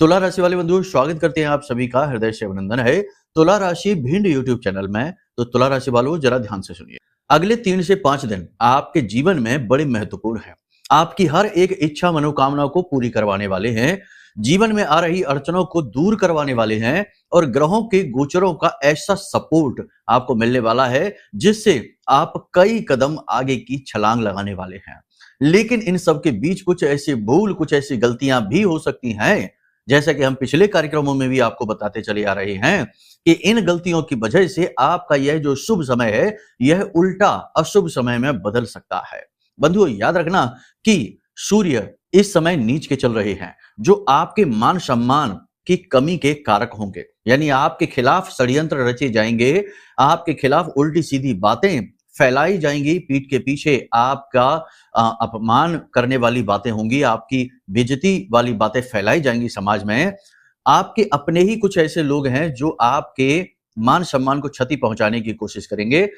तुला राशि वाले बंधु स्वागत करते हैं आप सभी का हृदय से अभिनंदन है। तुला राशि भिंड यूट्यूब चैनल में। तो तुला राशि वालों जरा ध्यान से सुनिए। अगले 3 से 5 दिन आपके जीवन में बड़े महत्वपूर्ण है। आपकी हर एक इच्छा मनोकामना को पूरी करवाने वाले हैं। जीवन में आ रही अड़चनों को दूर करवाने वाले हैं और ग्रहों के गोचरों का ऐसा सपोर्ट आपको मिलने वाला है जिससे आप कई कदम आगे की छलांग लगाने वाले हैं। लेकिन इन सब के बीच कुछ ऐसी भूल, कुछ ऐसी गलतियां भी हो सकती हैं, जैसा कि हम पिछले कार्यक्रमों में भी आपको बताते चले आ रहे हैं कि इन गलतियों की वजह से आपका यह जो शुभ समय है, यह उल्टा अशुभ समय में बदल सकता है। बंधुओं याद रखना कि सूर्य इस समय नीच के चल रहे हैं, जो आपके मान सम्मान की कमी के कारक होंगे। यानी आपके खिलाफ षड्यंत्र रचे जाएंगे, आपके खिलाफ उल्टी सीधी बातें फैलाई जाएंगी, पीठ के पीछे आपका अपमान करने वाली बातें होंगी, आपकी बेइज्जती वाली बातें फैलाई जाएंगी समाज में। आपके अपने ही कुछ ऐसे लोग हैं जो आपके मान सम्मान को क्षति पहुंचाने की कोशिश करेंगे।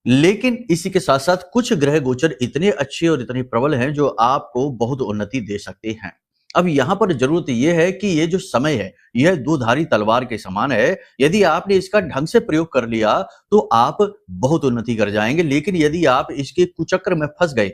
लेकिन इसी के साथ साथ कुछ ग्रह गोचर इतने अच्छे और इतने प्रबल हैं जो आपको बहुत उन्नति दे सकते हैं। अब यहां पर जरूरत यह है कि ये जो समय है, यह दो-धारी तलवार के समान है। यदि आपने इसका ढंग से प्रयोग कर लिया तो आप बहुत उन्नति कर जाएंगे। लेकिन यदि आप इसके कुचक्र में फंस गए,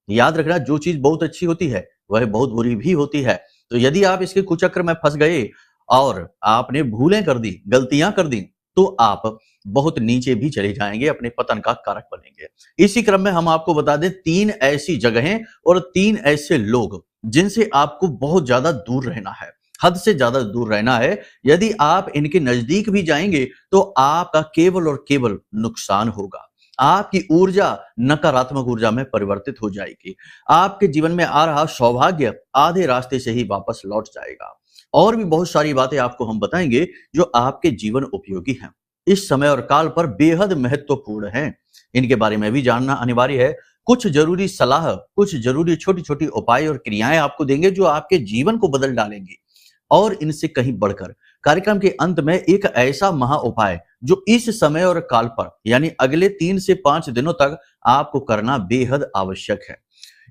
याद रखना जो चीज बहुत अच्छी होती है वह बहुत बुरी भी होती है। तो यदि आप इसके कुचक्र में फंस गए और आपने भूलें कर दी, गलतियां कर दी, तो आप बहुत नीचे भी चले जाएंगे, अपने पतन का कारक बनेंगे। इसी क्रम में हम आपको बता दें 3 ऐसी जगहें और 3 ऐसे लोग जिनसे आपको बहुत ज्यादा दूर रहना है, हद से ज्यादा दूर रहना है। यदि आप इनके नजदीक भी जाएंगे तो आपका केवल और केवल नुकसान होगा। आपकी ऊर्जा नकारात्मक ऊर्जा में परिवर्तित हो जाएगी। आपके जीवन में आ रहा सौभाग्य आधे रास्ते से ही वापस लौट जाएगा। और भी बहुत सारी बातें आपको हम बताएंगे जो आपके जीवन उपयोगी हैं, इस समय और काल पर बेहद महत्वपूर्ण हैं। इनके बारे में भी जानना अनिवार्य है। कुछ जरूरी सलाह, कुछ जरूरी छोटी छोटी उपाय और क्रियाएं आपको देंगे जो आपके जीवन को बदल डालेंगी। और इनसे कहीं बढ़कर कार्यक्रम के अंत में एक ऐसा महा उपाय जो इस समय और काल पर यानी अगले 3 से 5 दिनों तक आपको करना बेहद आवश्यक है।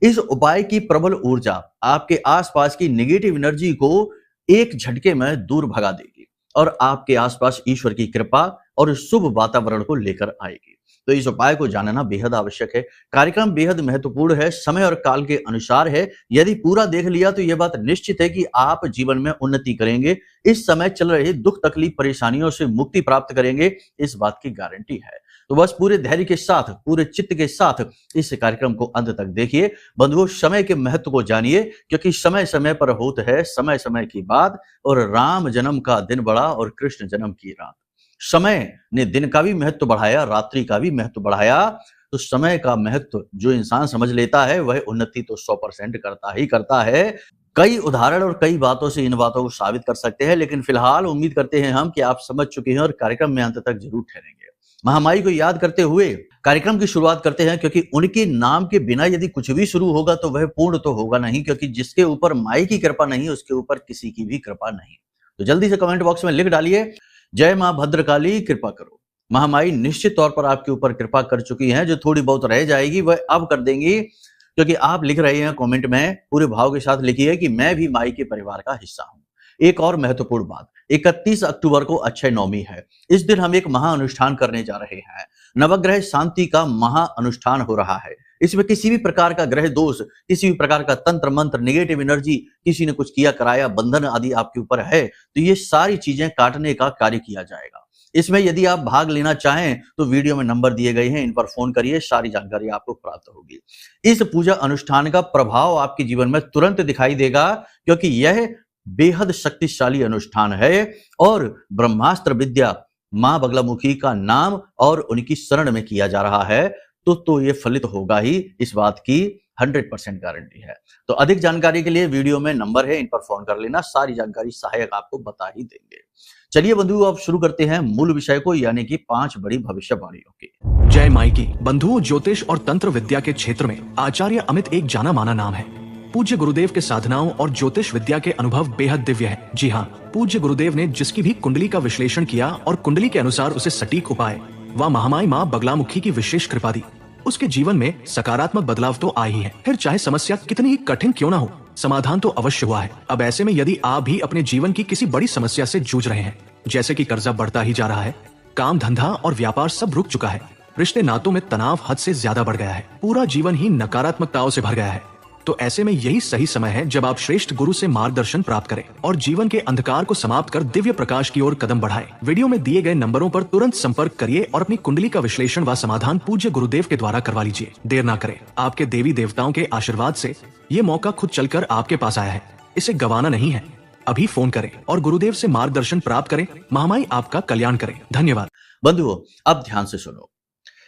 इस उपाय की प्रबल ऊर्जा आपके आसपास की नेगेटिव एनर्जी को एक झटके में दूर भगा देगी और आपके आसपास ईश्वर की कृपा और शुभ वातावरण को लेकर आएगी। तो इस उपाय को जानना बेहद आवश्यक है। कार्यक्रम बेहद महत्वपूर्ण है, समय और काल के अनुसार है। यदि पूरा देख लिया तो यह बात निश्चित है कि आप जीवन में उन्नति करेंगे। इस समय चल रहे दुख तकलीफ परेशानियों से मुक्ति प्राप्त करेंगे, इस बात की गारंटी है। तो बस पूरे धैर्य के साथ, पूरे चित्त के साथ इस कार्यक्रम को अंत तक देखिए। बंधुओं समय के महत्व को जानिए, क्योंकि समय समय पर होता है समय समय की बात। और राम जन्म का दिन बड़ा और कृष्ण जन्म की रात। समय ने दिन का भी महत्व बढ़ाया, रात्रि का भी महत्व बढ़ाया। तो समय का महत्व जो इंसान समझ लेता है वह उन्नति तो 100% करता ही करता है। कई उदाहरण और कई बातों से इन बातों को साबित कर सकते हैं, लेकिन फिलहाल उम्मीद करते हैं हम कि आप समझ चुके हैं और कार्यक्रम में अंत तक जरूर ठहरेंगे। महामाई को याद करते हुए कार्यक्रम की शुरुआत करते हैं, क्योंकि उनके नाम के बिना यदि कुछ भी शुरू होगा तो वह पूर्ण तो होगा नहीं, क्योंकि जिसके ऊपर माई की कृपा नहीं उसके ऊपर किसी की भी कृपा नहीं। तो जल्दी से कमेंट बॉक्स में लिख डालिए, जय मां भद्रकाली कृपा करो। महामाई निश्चित तौर पर आपके ऊपर कृपा कर चुकी हैं। जो थोड़ी बहुत रह जाएगी वह अब कर देंगी, क्योंकि आप लिख रहे हैं कमेंट में, पूरे भाव के साथ लिखिए कि मैं भी माई के परिवार का हिस्सा हूं। एक और महत्वपूर्ण बात, 31 अक्टूबर को अक्षय नवमी है। इस दिन हम एक महा अनुष्ठान करने जा रहे हैं। नवग्रह शांति का महा अनुष्ठान हो रहा है। इसमें किसी भी प्रकार का ग्रह दोष, किसी भी प्रकार का तंत्र मंत्र, नेगेटिव एनर्जी, किसी ने कुछ किया कराया, बंधन आदि आपके ऊपर है, तो ये सारी चीजें काटने का कार्य किया जाएगा। इसमें यदि आप भाग लेना चाहें तो वीडियो में नंबर दिए गए हैं, इन पर फोन करिए, सारी जानकारी आपको प्राप्त होगी। इस पूजा अनुष्ठान का प्रभाव आपके जीवन में तुरंत दिखाई देगा, क्योंकि यह बेहद शक्तिशाली अनुष्ठान है और ब्रह्मास्त्र विद्या मां बगलामुखी का नाम और उनकी शरण में किया जा रहा है। तो ये फलित होगा ही, इस बात की 100% गारंटी है। तो अधिक जानकारी के लिए वीडियो में नंबर है, इन पर फोन कर लेना, सारी जानकारी सहायक आपको बता ही देंगे। चलिए बंधु अब शुरू करते हैं मूल विषय को, यानी कि 5 बड़ी भविष्यवाणियों की। जय माई की। बंधुओं, ज्योतिष और तंत्र विद्या के क्षेत्र में आचार्य अमित एक जाना माना नाम है। पूज्य गुरुदेव के साधनाओं और ज्योतिष विद्या के अनुभव बेहद दिव्य है। जी हाँ, पूज्य गुरुदेव ने जिसकी भी कुंडली का विश्लेषण किया और कुंडली के अनुसार उसे सटीक उपाय व महामाई माँ बगलामुखी की विशेष कृपा दी, उसके जीवन में सकारात्मक बदलाव तो आ ही है। फिर चाहे समस्या कितनी ही कठिन क्यों ना हो, समाधान तो अवश्य हुआ है। अब ऐसे में यदि आप भी अपने जीवन की किसी बड़ी समस्या से जूझ रहे हैं, जैसे कि कर्जा बढ़ता ही जा रहा है, काम धंधा और व्यापार सब रुक चुका है, रिश्ते नातों में तनाव हद से ज्यादा बढ़ गया है, पूरा जीवन ही नकारात्मकताओं से भर गया है, तो ऐसे में यही सही समय है जब आप श्रेष्ठ गुरु से मार्गदर्शन प्राप्त करें और जीवन के अंधकार को समाप्त कर दिव्य प्रकाश की ओर कदम बढ़ाएं। वीडियो में दिए गए नंबरों पर तुरंत संपर्क करिए और अपनी कुंडली का विश्लेषण व समाधान पूज्य गुरुदेव के द्वारा करवा लीजिए। देर ना करें, आपके देवी देवताओं के आशीर्वाद से ये मौका खुद चलकर आपके पास आया है, इसे गंवाना नहीं है। अभी फोन करें और गुरुदेव से मार्गदर्शन प्राप्त करें। महामाई आपका कल्याण करें। धन्यवाद। बंधुओं, अब ध्यान से सुनो।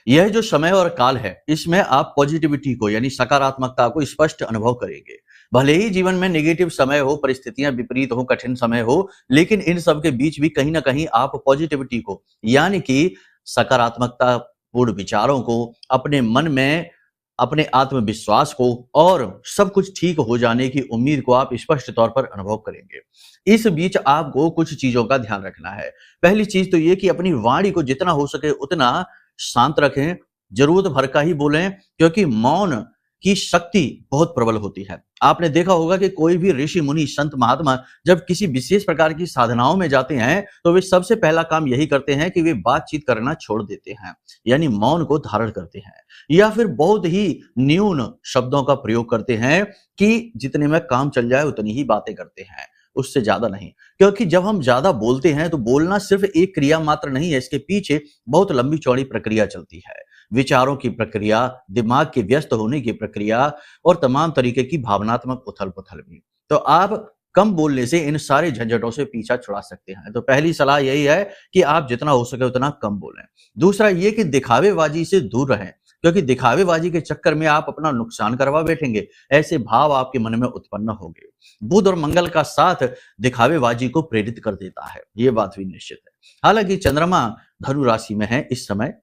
यह जो समय और काल है, इसमें आप पॉजिटिविटी को यानी सकारात्मकता को स्पष्ट अनुभव करेंगे। भले ही जीवन में नेगेटिव समय हो, परिस्थितियां विपरीत हो, कठिन समय हो, लेकिन इन सब के बीच भी कहीं ना कहीं आप पॉजिटिविटी को यानी कि सकारात्मकता पूर्ण विचारों को, अपने मन में अपने आत्मविश्वास को और सब कुछ ठीक हो जाने की उम्मीद को आप स्पष्ट तौर पर अनुभव करेंगे। इस बीच आपको कुछ चीजों का ध्यान रखना है। पहली चीज तो ये कि अपनी वाणी को जितना हो सके उतना शांत रखें, जरूरत भर का ही बोलें, क्योंकि मौन की शक्ति बहुत प्रबल होती है। आपने देखा होगा कि कोई भी ऋषि मुनि संत महात्मा जब किसी विशेष प्रकार की साधनाओं में जाते हैं तो वे सबसे पहला काम यही करते हैं कि वे बातचीत करना छोड़ देते हैं, यानी मौन को धारण करते हैं, या फिर बहुत ही न्यून शब्दों का प्रयोग करते हैं कि जितने में काम चल जाए उतनी ही बातें करते हैं, उससे ज्यादा नहीं। क्योंकि जब हम ज्यादा बोलते हैं तो बोलना सिर्फ एक क्रिया मात्र नहीं है, इसके पीछे बहुत लंबी चौड़ी प्रक्रिया चलती है। विचारों की प्रक्रिया, दिमाग के व्यस्त होने की प्रक्रिया और तमाम तरीके की भावनात्मक उथल पुथल भी। तो आप कम बोलने से इन सारे झंझटों से पीछा छुड़ा सकते हैं। तो पहली सलाह यही है कि आप जितना हो सके उतना कम बोलें। दूसरा ये कि दिखावेबाजी से दूर रहें, क्योंकि दिखावेबाजी के चक्कर में आप अपना नुकसान करवा बैठेंगे। ऐसे भाव आपके मन में उत्पन्न होंगे। बुध और मंगल का साथ दिखावेबाजी को प्रेरित कर देता है, ये बात भी निश्चित है। हालांकि चंद्रमा धनु राशि में है इस समय,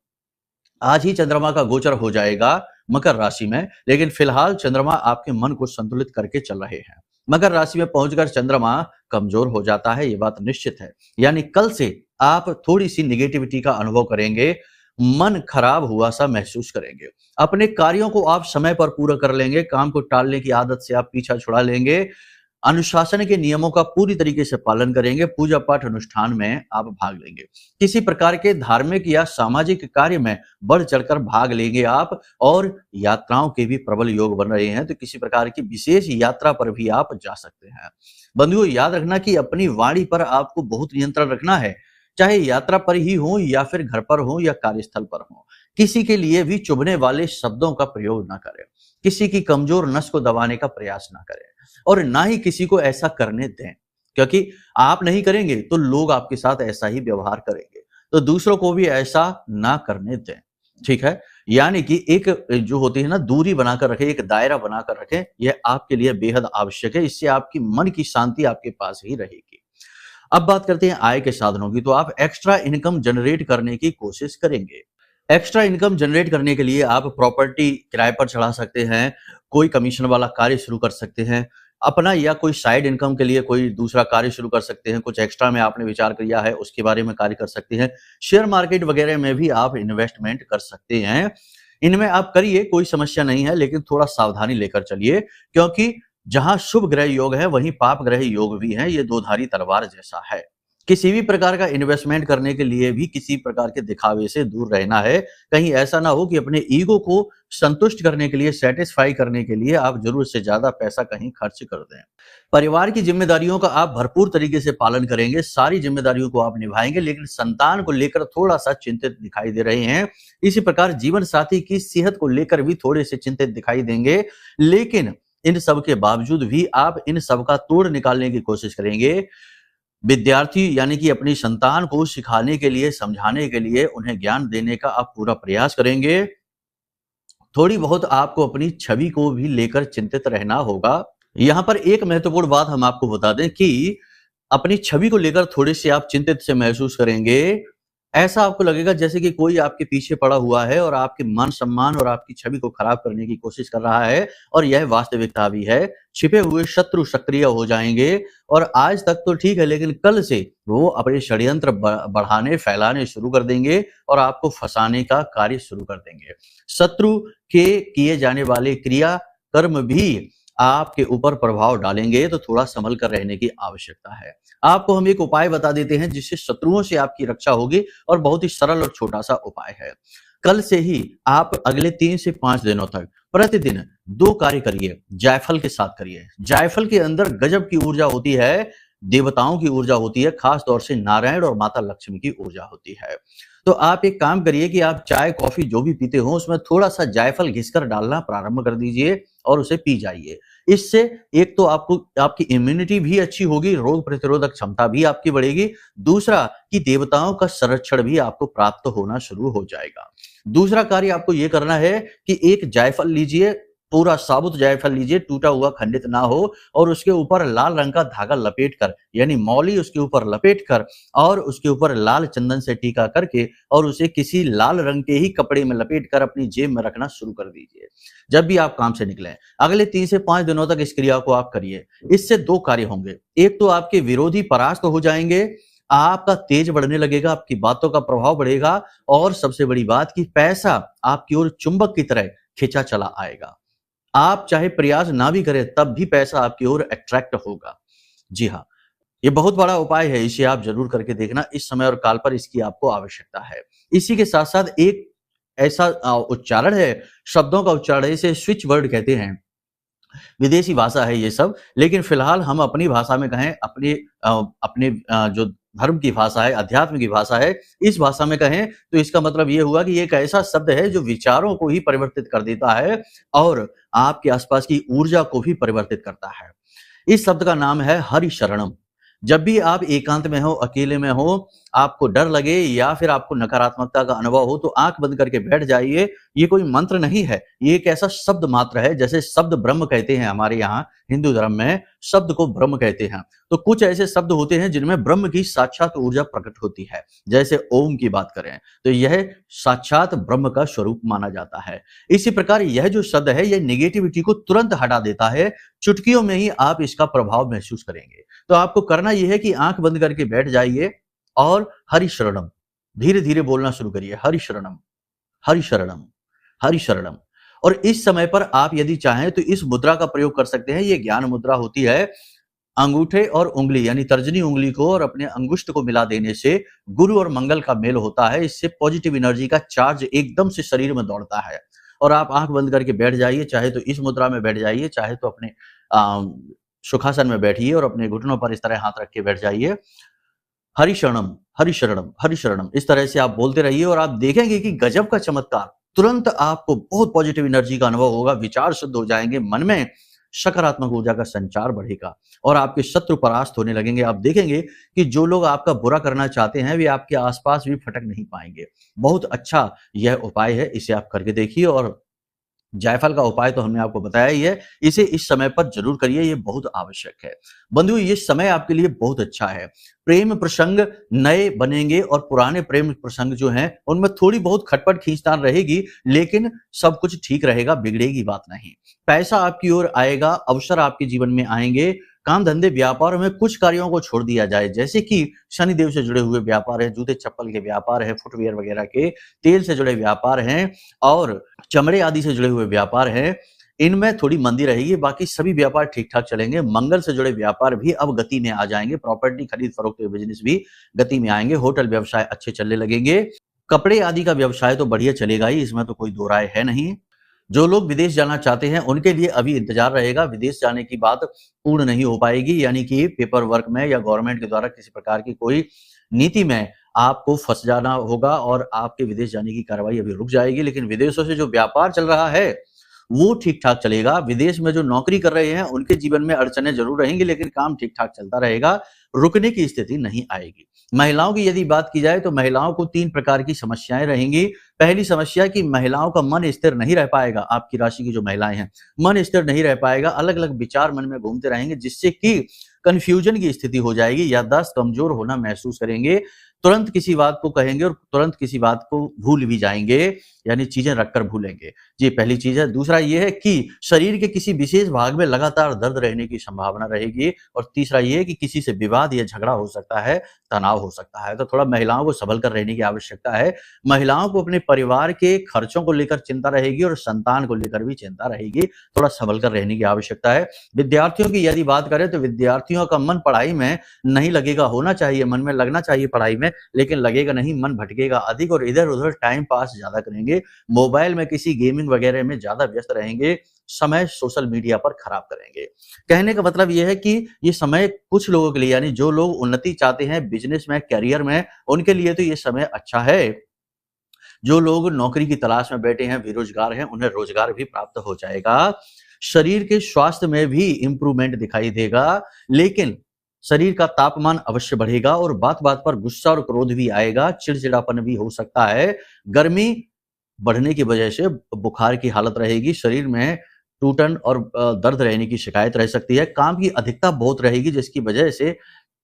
आज ही चंद्रमा का गोचर हो जाएगा मकर राशि में, लेकिन फिलहाल चंद्रमा आपके मन को संतुलित करके चल रहे हैं। मकर राशि में पहुंचकर चंद्रमा कमजोर हो जाता है, ये बात निश्चित है। यानी कल से आप थोड़ी सी निगेटिविटी का अनुभव करेंगे, मन खराब हुआ सा महसूस करेंगे। अपने कार्यों को आप समय पर पूरा कर लेंगे, काम को टालने की आदत से आप पीछा छुड़ा लेंगे, अनुशासन के नियमों का पूरी तरीके से पालन करेंगे, पूजा पाठ अनुष्ठान में आप भाग लेंगे, किसी प्रकार के धार्मिक या सामाजिक कार्य में बढ़ चढ़कर भाग लेंगे आप, और यात्राओं के भी प्रबल योग बन रहे हैं, तो किसी प्रकार की विशेष यात्रा पर भी आप जा सकते हैं। बंधुओं, याद रखना कि अपनी वाणी पर आपको बहुत नियंत्रण रखना है, चाहे यात्रा पर ही हो या फिर घर पर हो या कार्यस्थल पर हो। किसी के लिए भी चुभने वाले शब्दों का प्रयोग ना करें, किसी की कमजोर नस को दबाने का प्रयास ना करें, और ना ही किसी को ऐसा करने दें, क्योंकि आप नहीं करेंगे तो लोग आपके साथ ऐसा ही व्यवहार करेंगे, तो दूसरों को भी ऐसा ना करने दें। ठीक है, यानी कि एक जो होती है ना, दूरी बनाकर रखें, एक दायरा बनाकर रखें, यह आपके लिए बेहद आवश्यक है। इससे आपकी मन की शांति आपके पास ही रहेगी। अब बात करते हैं आय के साधनों की। तो आप एक्स्ट्रा इनकम जनरेट करने की कोशिश करेंगे। एक्स्ट्रा इनकम जनरेट करने के लिए आप प्रॉपर्टी किराए पर चढ़ा सकते हैं, कोई कमीशन वाला कार्य शुरू कर सकते हैं, अपना या कोई साइड इनकम के लिए कोई दूसरा कार्य शुरू कर सकते हैं, कुछ एक्स्ट्रा में आपने विचार किया है उसके बारे में कार्य कर सकते हैं। शेयर मार्केट वगैरह में भी आप इन्वेस्टमेंट कर सकते हैं। इनमें आप करिए, कोई समस्या नहीं है, लेकिन थोड़ा सावधानी लेकर चलिए, क्योंकि जहां शुभ ग्रह योग है वहीं पाप ग्रह योग भी है। ये दोधारी तलवार जैसा है। किसी भी प्रकार का इन्वेस्टमेंट करने के लिए भी किसी प्रकार के दिखावे से दूर रहना है। कहीं ऐसा ना हो कि अपने ईगो को संतुष्ट करने के लिए, सेटिस्फाई करने के लिए आप जरूरत से ज्यादा पैसा कहीं खर्च कर दें। परिवार की जिम्मेदारियों का आप भरपूर तरीके से पालन करेंगे, सारी जिम्मेदारियों को आप निभाएंगे, लेकिन संतान को लेकर थोड़ा सा चिंतित दिखाई दे रहे हैं। इसी प्रकार जीवन साथी की सेहत को लेकर भी थोड़े से चिंतित दिखाई देंगे, लेकिन इन सब के बावजूद भी आप इन सब का तोड़ निकालने की कोशिश करेंगे। विद्यार्थी यानी कि अपनी संतान को सिखाने के लिए, समझाने के लिए, उन्हें ज्ञान देने का आप पूरा प्रयास करेंगे। थोड़ी बहुत आपको अपनी छवि को भी लेकर चिंतित रहना होगा। यहां पर एक महत्वपूर्ण बात हम आपको बता दें कि अपनी छवि को लेकर थोड़े से आप चिंतित से महसूस करेंगे। ऐसा आपको लगेगा जैसे कि कोई आपके पीछे पड़ा हुआ है और आपके मान सम्मान और आपकी छवि को खराब करने की कोशिश कर रहा है, और यह वास्तविकता भी है। छिपे हुए शत्रु सक्रिय हो जाएंगे, और आज तक तो ठीक है, लेकिन कल से वो अपने षड्यंत्र बढ़ाने, फैलाने शुरू कर देंगे और आपको फंसाने का कार्य शुरू कर देंगे। शत्रु के किए जाने वाले क्रिया कर्म भी आपके ऊपर प्रभाव डालेंगे तो थोड़ा संभल कर रहने की आवश्यकता है। आपको हम एक उपाय बता देते हैं जिससे शत्रुओं से आपकी रक्षा होगी और बहुत ही सरल और छोटा सा उपाय है। कल से ही आप अगले 3 से 5 दिनों तक प्रतिदिन 2 कार्य करिए, जायफल के साथ करिए। जायफल के अंदर गजब की ऊर्जा होती है, देवताओं की ऊर्जा होती है, खास तौर से नारायण और माता लक्ष्मी की ऊर्जा होती है। तो आप एक काम करिए कि आप चाय, कॉफी जो भी पीते हो उसमें थोड़ा-सा जायफल घिसकर डालना प्रारंभ कर दीजिए और उसे पी जाइए। इससे एक तो आपको आपकी इम्यूनिटी भी अच्छी होगी, रोग प्रतिरोधक क्षमता भी आपकी बढ़ेगी। दूसरा कि देवताओं का संरक्षण भी आपको प्राप्त होना शुरू हो जाएगा। दूसरा कार्य आपको ये करना है कि एक जायफल लीजिए, पूरा साबुत जायफल लीजिए, टूटा हुआ खंडित ना हो, और उसके ऊपर लाल रंग का धागा लपेटकर यानी मौली उसके ऊपर लपेटकर और उसके ऊपर लाल चंदन से टीका करके और उसे किसी लाल रंग के ही कपड़े में लपेटकर अपनी जेब में रखना शुरू कर दीजिए। जब भी आप काम से निकलें, अगले 3 से 5 दिनों तक इस क्रिया को आप करिए। इससे 2 कार्य होंगे। एक तो आपके विरोधी परास्त हो जाएंगे, आपका तेज बढ़ने लगेगा, आपकी बातों का प्रभाव बढ़ेगा और सबसे बड़ी बात कि पैसा आपकी ओर चुंबक की तरह खींचा चला आएगा। आप चाहे प्रयास ना भी करें तब भी पैसा आपकी ओर अट्रैक्ट होगा। जी हाँ, ये बहुत बड़ा उपाय है, इसे आप ज़रूर करके देखना। इस समय और काल पर इसकी आपको आवश्यकता है। इसी के साथ-साथ एक ऐसा उच्चारण है, शब्दों का उच्चारण है, इसे स्विच वर्ड कहते हैं। विदेशी भाषा है ये सब, लेकिन फिलहाल हम अपनी भाषा में कहें, अपने जो धर्म की भाषा है, अध्यात्म की भाषा है, इस भाषा में कहें तो इसका मतलब ये हुआ कि ये एक ऐसा शब्द है जो विचारों को ही परिवर्तित कर देता है और आपके आसपास की ऊर्जा को भी परिवर्तित करता है। इस शब्द का नाम है हरिशरणम। जब भी आप एकांत में हो, अकेले में हो, आपको डर लगे या फिर आपको नकारात्मकता का अनुभव हो, तो आँख बंद करके बैठ जाइए। ये कोई मंत्र नहीं है, ये एक ऐसा शब्द मात्र है, जैसे शब्द ब्रह्म कहते हैं हमारे यहाँ हिंदू धर्म में, शब्द को ब्रह्म कहते हैं। तो कुछ ऐसे शब्द होते हैं जिनमें ब्रह्म की साक्षात ऊर्जा प्रकट होती है। जैसे ओम की बात करें, तो यह साक्षात ब्रह्म का स्वरूप माना जाता है। इसी प्रकार यह जो शब्द है, यह नेगेटिविटी को तुरंत हटा देता है। चुटकियों में ही आप इसका प्रभाव महसूस करेंगे। तो आपको करना यह है कि आँख बंद करके बैठ जाइए और हरि शरणम धीरे-धीरे बोलना शुरू करिए। हरि शरणम, हरि शरणम, हरि शरणम। और इस समय पर आप यदि चाहें तो इस मुद्रा का प्रयोग कर सकते हैं। ये ज्ञान मुद्रा होती है। अंगूठे और उंगली यानी तर्जनी उंगली को और अपने अंगुष्ठ को मिला देने से गुरु और मंगल का मेल होता है। इससे पॉजिटिव एनर्जी का चार्ज एकदम से शरीर में दौड़ता है। और आप आँख बंद करके बैठ जाइए, चाहे तो इस मुद्रा में बैठ जाइए, चाहे तो अपने सुखासन में बैठिए और अपने घुटनों पर इस तरह हाथ रख के बैठ जाइए। हरि शरणम, हरि शरणम, हरि शरणम, इस तरह से आप बोलते रहिए और आप देखेंगे कि गजब का चमत्कार, तुरंत आपको बहुत पॉजिटिव एनर्जी का अनुभव होगा, विचार शुद्ध हो जाएंगे, मन में सकारात्मक ऊर्जा का संचार बढ़ेगा और आपके शत्रु परास्त होने लगेंगे। आप देखेंगे कि जो लोग आपका बुरा करना चाहते हैं वे आपके आसपास भी फटक नहीं पाएंगे। बहुत अच्छा यह उपाय है, इसे आप करके देखिए। और जायफल का उपाय तो हमने आपको बताया ही है, इसे इस समय पर जरूर करिए, ये बहुत आवश्यक है। बंधुओं, ये समय आपके लिए बहुत अच्छा है। प्रेम प्रसंग नए बनेंगे और पुराने प्रेम प्रसंग जो हैं उनमें थोड़ी बहुत खटपट खींचतान रहेगी, लेकिन सब कुछ ठीक रहेगा, बिगड़ेगी बात नहीं। पैसा आपकी ओर आएगा, अवसर आपके जीवन में आएंगे। काम धंधे व्यापार में कुछ कार्यों को छोड़ दिया जाए, जैसे कि शनिदेव से जुड़े हुए व्यापार है, जूते चप्पल के व्यापार है, फुटवियर वगैरह के, तेल से जुड़े व्यापार हैं और चमड़े आदि से जुड़े हुए व्यापार हैं। इनमें थोड़ी मंदी रहेगी, बाकी सभी व्यापार ठीक-ठाक चलेंगे। मंगल से जुड़े व्यापार भी अब गति में आ जाएंगे, प्रॉपर्टी खरीद फरोख्त के बिजनेस भी गति में आएंगे, होटल व्यवसाय अच्छे चलने लगेंगे। कपड़े आदि का व्यवसाय तो बढ़िया चलेगा ही, इसमें तो कोई दो राय है नहीं। जो लोग विदेश जाना चाहते हैं उनके लिए अभी इंतजार रहेगा। विदेश जाने की बात पूर्ण नहीं हो पाएगी, यानी कि पेपर वर्क में या गवर्नमेंट के द्वारा किसी प्रकार की कोई नीति में आपको फंस जाना होगा और आपके विदेश जाने की कार्रवाई अभी रुक जाएगी। लेकिन विदेशों से जो व्यापार चल रहा है वो ठीक ठाक चलेगा। विदेश में जो नौकरी कर रहे हैं उनके जीवन में अड़चने जरूर रहेंगी, लेकिन काम ठीक ठाक चलता रहेगा, रुकने की स्थिति नहीं आएगी। महिलाओं की यदि बात की जाए तो महिलाओं को 3 प्रकार की समस्याएं रहेंगी। पहली समस्या कि महिलाओं का मन स्थिर नहीं रह पाएगा। आपकी राशि की जो महिलाएं हैं, मन स्थिर नहीं रह पाएगा, अलग अलग विचार मन में घूमते रहेंगे, जिससे कि कंफ्यूजन की स्थिति हो जाएगी, याददाश्त कमजोर होना महसूस करेंगे, तुरंत किसी बात को कहेंगे और तुरंत किसी बात को भूल भी जाएंगे, यानी चीजें रखकर भूलेंगे। ये पहली चीज है। दूसरा ये है कि शरीर के किसी विशेष भाग में लगातार दर्द रहने की संभावना रहेगी और तीसरा ये है कि किसी से विवाद विवाद या झगड़ा हो सकता है, तनाव हो सकता है। तो थोड़ा महिलाओं को संभल कर रहने की आवश्यकता है। महिलाओं को अपने परिवार के खर्चों को लेकर चिंता रहेगी और संतान को लेकर भी चिंता रहेगी। थोड़ा संभल कर रहने की आवश्यकता है। विद्यार्थियों की यदि बात करें तो विद्यार्थियों का मन पढ़ाई में नहीं लगेगा, होना चाहिए, मन में लगना चाहिए पढ़ाई में, लेकिन लगेगा नहीं, मन भटकेगा अधिक और इधर-उधर टाइम पास ज़्यादा करेंगे। मोबाइल में किसी गेमिंग वगैरह में ज़्यादा व्यस्त रहेंगे, समय सोशल मीडिया पर खराब करेंगे। कहने का मतलब ये है कि ये समय कुछ लोगों के लिए, यानी जो लोग उन्नति चाहते हैं बिज़नेस में, करियर में, उनके लिए तो ये समय अच्छा है। जो लोग नौकरी की तलाश में बैठे हैं, बेरोजगार हैं, उन्हें रोजगार भी प्राप्त हो जाएगा। शरीर के स्वास्थ्य में भी इम्प्रूवमेंट दिखाई देगा, लेकिन शरीर का तापमान अवश्य बढ़ेगा और बात-बात पर गुस्सा और क्रोध भी आएगा, चिड़चिड़ापन भी हो सकता है। गर्मी बढ़ने की वजह से बुखार की हालत रहेगी, शरीर में टूटन और दर्द रहने की शिकायत रह सकती है। काम की अधिकता बहुत रहेगी जिसकी वजह से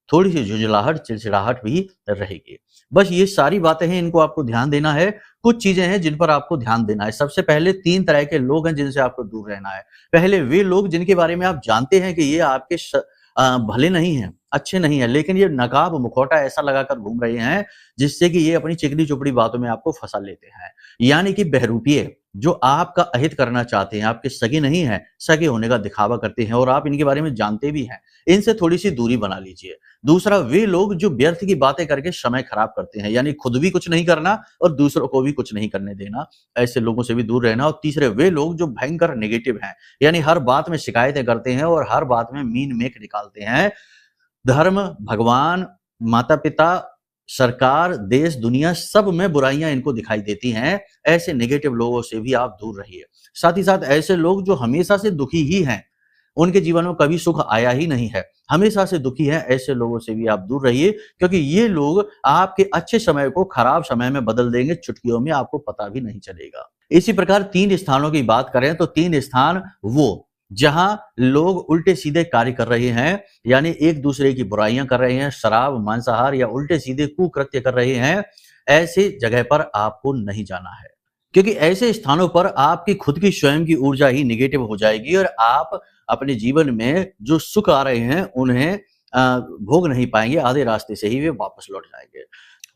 थोड़ी-सी झुंझलाहट, चिड़चिड़ाहट भी रहेगी। बस ये सारी बातें हैं, इनको आपको ध्यान देना है। कुछ चीज़ें हैं जिन पर आपको ध्यान देना है। सबसे पहले 3 तरह के लोग हैं जिनसे आपको दूर रहना है। पहले वे लोग जिनके बारे में आप जानते हैं कि ये आपके भले नहीं हैं, अच्छे नहीं हैं, लेकिन ये नकाब मुखौटा ऐसा लगाकर घूम रहे हैं जिससे कि ये अपनी चिकनी-चुपड़ी बातों में आपको फँसा लेते हैं। यानी कि बहरूपिये जो आपका अहित करना चाहते हैं, आपके सगे नहीं हैं, सगे होने का दिखावा करते हैं और आप इनके बारे में जानते भी हैं। इनसे थोड़ी-सी दूरी बना लीजिए। दूसरा, वे लोग जो व्यर्थ की बातें करके समय खराब करते हैं, यानी खुद भी कुछ नहीं करना और दूसरों को भी कुछ नहीं करने देना, ऐसे लोगों से भी दूर रहना। और तीसरे, वे लोग जो भयंकर नेगेटिव हैं, यानी हर बात में शिकायतें करते हैं और हर बात में मीन मेख निकालते हैं। धर्म, भगवान, माता-पिता, सरकार, देश, दुनिया सब में बुराइयाँ इनको दिखाई देती हैं। ऐसे नेगेटिव लोगों से भी आप दूर रहिए। साथ ही साथ ऐसे लोग जो हमेशा से दुखी ही हैं, उनके जीवन में कभी सुख आया ही नहीं है, हमेशा से दुखी हैं, ऐसे लोगों से भी आप दूर रहिए, क्योंकि ये लोग आपके अच्छे समय को खराब समय में बदल देंगे, चुटकियों में, आपको पता भी नहीं चलेगा। इसी प्रकार 3 स्थानों की बात करें तो 3 स्थान वो जहां लोग उल्टे-सीधे कार्य कर रहे हैं, यानी एक-दूसरे की बुराइयां कर रहे हैं, शराब, मांसाहार या उल्टे-सीधे कुकृत्य कर रहे हैं, ऐसे जगह पर आपको नहीं जाना है। क्योंकि ऐसे स्थानों पर आपकी खुद की स्वयं की ऊर्जा ही नेगेटिव हो जाएगी और आप अपने जीवन में जो सुख आ रहे हैं उन्हें भोग नहीं पाएंगे, आधे रास्ते से ही वे वापस लौट जाएंगे।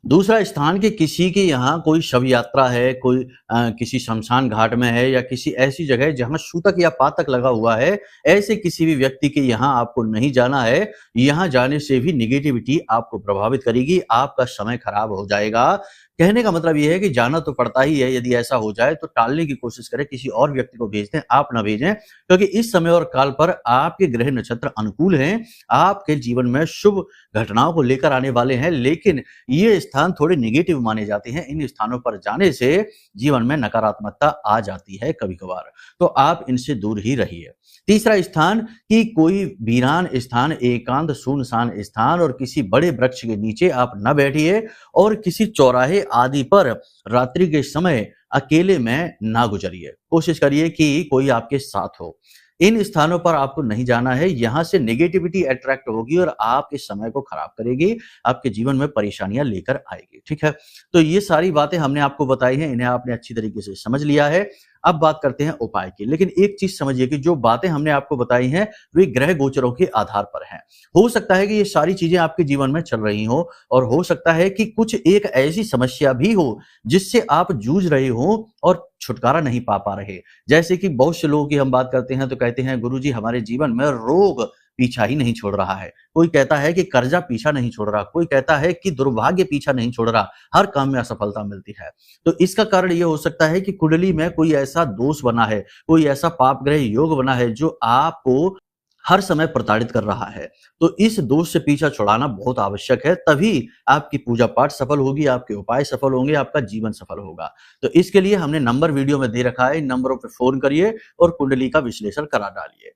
दूसरा स्थान कि किसी के यहाँ कोई शव यात्रा है, कोई किसी शमशान घाट में है या किसी ऐसी जगह जहाँ सूतक या पातक लगा हुआ है, ऐसे किसी भी व्यक्ति के यहाँ आपको नहीं जाना है। यहाँ जाने से भी नेगेटिविटी आपको प्रभावित करेगी, आपका समय खराब हो जाएगा। कहने का मतलब ये है कि जाना तो पड़ता ही है, यदि ऐसा हो जाए तो टालने की कोशिश करें, किसी और व्यक्ति को भेज दें, आप ना भेजें, क्योंकि इस समय और काल पर आपके ग्रह नक्षत्र अनुकूल हैं, आपके जीवन में शुभ घटनाओं को लेकर आने वाले हैं, लेकिन ये स्थान थोड़े नेगेटिव माने जाते हैं। इन स्थानों पर जाने से जीवन में नकारात्मकता आ जाती है कभी-कभार, तो आप इनसे दूर ही रहिए। तीसरा स्थान कि कोई वीरान स्थान, एकांत सुनसान स्थान और किसी बड़े वृक्ष के नीचे आप न बैठिए और किसी चौराहे आदि पर रात्रि के समय अकेले में ना गुजरिए। कोशिश करिए कि कोई आपके साथ हो। इन स्थानों पर आपको नहीं जाना है, यहाँ से नेगेटिविटी अट्रैक्ट होगी और आपके समय को खराब करेगी, आपके जीवन में परेशानियां लेकर आएगी। ठीक है, तो ये सारी बातें हमने आपको बताई हैं, इन्हें आपने अच्छी तरीके से समझ लिया है। अब बात करते हैं उपाय की, लेकिन एक चीज समझिए कि जो बातें हमने आपको बताई हैं वे ग्रह गोचरों के आधार पर हैं। हो सकता है कि ये सारी चीजें आपके जीवन में चल रही हो और हो सकता है कि कुछ एक ऐसी समस्या भी हो जिससे आप जूझ रहे हो और छुटकारा नहीं पा रहे। जैसे कि बहुत से लोगों की हम बात करते हैं तो कहते हैं गुरुजी हमारे जीवन में रोग पीछा ही नहीं छोड़ रहा है, कोई कहता है कि कर्जा पीछा नहीं छोड़ रहा, कोई कहता है कि दुर्भाग्य पीछा नहीं छोड़ रहा, हर काम में असफलता मिलती है। तो इसका कारण ये हो सकता है कि कुंडली में कोई ऐसा दोष बना है, कोई ऐसा पाप ग्रह योग बना है जो आपको हर समय प्रताड़ित कर रहा है। तो इस दोष से पीछा छुड़ाना बहुत आवश्यक है, तभी आपकी पूजा पाठ सफल होगी, आपके उपाय सफल होंगे, आपका जीवन सफल होगा। तो इसके लिए हमने नंबर वीडियो में दे रखा है, इन नंबरों पे फोन करिए और कुंडली का विश्लेषण करा डालिए।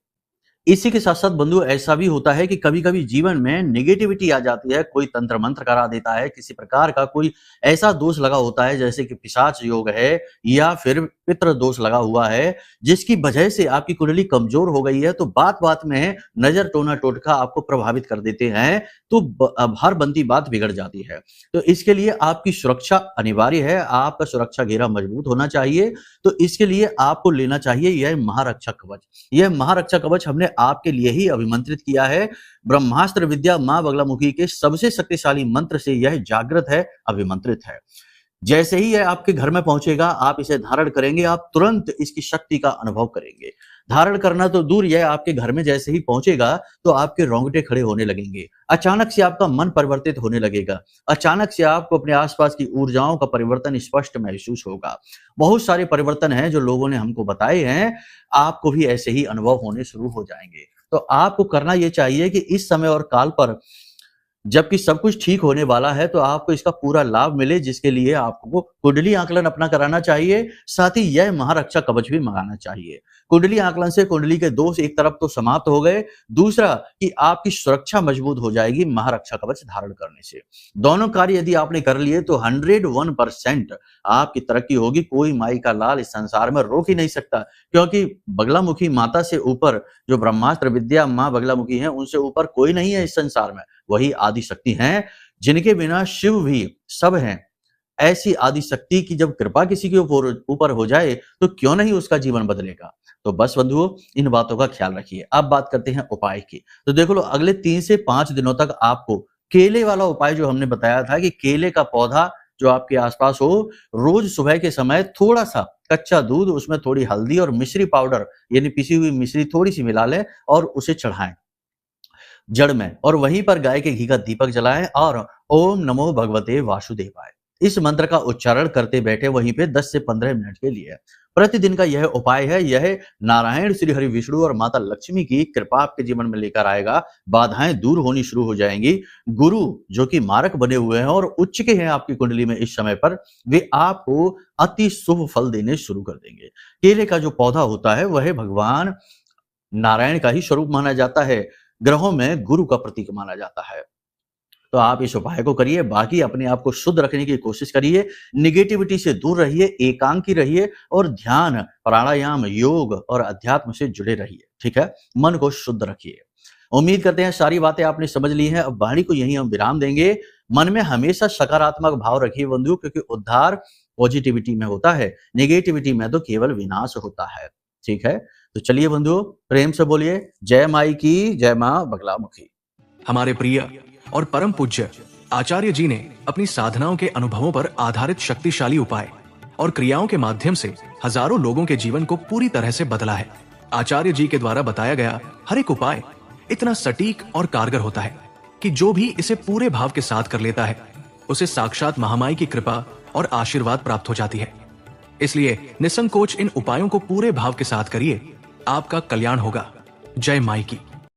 इसी के साथ-साथ बंधु ऐसा भी होता है कि कभी-कभी जीवन में नेगेटिविटी आ जाती है, कोई तंत्र मंत्र करा देता है, किसी प्रकार का कोई ऐसा दोष लगा होता है जैसे कि पिशाच योग है या फिर पितृ दोष लगा हुआ है, जिसकी वजह से आपकी कुंडली कमजोर हो गई है, तो बात-बात में नजर टोना टोटका आपको प्रभावित कर देते हैं, तो अब हर बनती बात बिगड़ जाती है। तो इसके लिए आपकी सुरक्षा अनिवार्य है, आपका सुरक्षा घेरा मजबूत होना चाहिए, तो इसके लिए आपको लेना चाहिए यह महारक्षा कवच। यह महारक्षा कवच हमने आपके लिए ही अभिमंत्रित किया है। ब्रह्मास्त्र विद्या मां बगलामुखी के सबसे शक्तिशाली मंत्र से यह जागृत है, अभिमंत्रित है। जैसे ही यह आपके घर में पहुंचेगा, आप इसे धारण करेंगे, आप तुरंत इसकी शक्ति का अनुभव करेंगे। धारण करना तो दूर, यह आपके घर में जैसे ही पहुंचेगा तो आपके रोंगटे खड़े होने लगेंगे। अचानक से आपका मन परिवर्तित होने लगेगा। अचानक से आपको अपने आसपास की ऊर्जाओं का परिवर्तन स्पष्ट महसूस होगा। बहुत सारे परिवर्तन हैं जो लोगों ने हमको बताए हैं, आपको भी ऐसे ही अनुभव होने शुरू हो जाएंगे। तो आपको करना यह चाहिए कि इस समय और काल पर जबकि सब कुछ ठीक होने वाला है, तो आपको इसका पूरा लाभ मिले, जिसके लिए आपको कुंडली आकलन अपना कराना चाहिए। साथ ही यह महारक्षा कवच भी मंगाना चाहिए। कुंडली आकलन से कुंडली के दोष एक तरफ तो समाप्त हो गए, दूसरा कि आपकी सुरक्षा मजबूत हो जाएगी महारक्षा कवच धारण करने से। दोनों कार्य यदि आपने कर लिए तो 101% आपकी तरक्की होगी। कोई माई का लाल इस संसार में रोक ही नहीं सकता, क्योंकि बगलामुखी माता से ऊपर जो ब्रह्मास्त्र विद्या मां बगलामुखी है, उनसे ऊपर कोई नहीं है इस संसार में। वही आदि शक्ति हैं, जिनके बिना शिव भी सब हैं। ऐसी आदि शक्ति की जब कृपा किसी के ऊपर हो जाए तो क्यों नहीं उसका जीवन बदलेगा। तो बस बंधुओं, इन बातों का ख्याल रखिए। अब बात करते हैं उपाय की। तो देखो लो, अगले 3 से 5 दिनों तक आपको केले वाला उपाय जो हमने बताया था कि केले का पौधा जो आपके आसपास हो, रोज सुबह के समय थोड़ा सा कच्चा दूध, उसमें थोड़ी हल्दी और मिश्री पाउडर यानी पिसी हुई मिश्री थोड़ी सी मिला लें और उसे चढ़ाएं जड़ में, और वहीं पर गाय के घी का दीपक जलाएं और ओम नमो भगवते वासुदेवाय इस मंत्र का उच्चारण करते बैठे वहीं पे 10 से 15 मिनट के लिए। प्रतिदिन का यह उपाय है। यह नारायण श्री हरि विष्णु और माता लक्ष्मी की कृपा आपके जीवन में लेकर आएगा। बाधाएं दूर होनी शुरू हो जाएंगी। गुरु जो कि मारक बने हुए हैं और उच्च के हैं आपकी कुंडली में इस समय पर, वे आपको अति शुभ फल देने शुरू कर देंगे। केले का जो पौधा होता है वह भगवान नारायण का ही स्वरूप माना जाता है। ग्रहों में गुरु का प्रतीक माना जाता है। तो आप इस उपाय को करिए। बाकी अपने आप को शुद्ध रखने की कोशिश करिए, निगेटिविटी से दूर रहिए, एकांकी रहिए और ध्यान, प्राणायाम, योग और अध्यात्म से जुड़े रहिए। ठीक है, मन को शुद्ध रखिए। उम्मीद करते हैं सारी बातें आपने समझ ली हैं। अब वाणी को यहीं हम विराम देंगे। मन में हमेशा सकारात्मक भाव रखिए बंधु, क्योंकि उद्धार पॉजिटिविटी में होता है, नेगेटिविटी में तो केवल विनाश होता है। ठीक है, तो चलिए बंधुओं, प्रेम से बोलिए जय माई की, जय मां बगलामुखी। हमारे प्रिय और परम पूज्य आचार्य जी ने अपनी साधनाओं के अनुभवों पर आधारित शक्तिशाली उपाय और क्रियाओं के माध्यम से हजारों लोगों के जीवन को पूरी तरह से बदला है। आचार्य जी के द्वारा बताया गया हर एक उपाय इतना सटीक और कारगर होता है कि जो भी इसे पूरे भाव के साथ कर लेता है, उसे साक्षात महामाई की कृपा और आशीर्वाद प्राप्त हो जाती है। इसलिए निसंकोच इन उपायों को पूरे भाव के साथ करिए, आपका कल्याण होगा। जय माई की।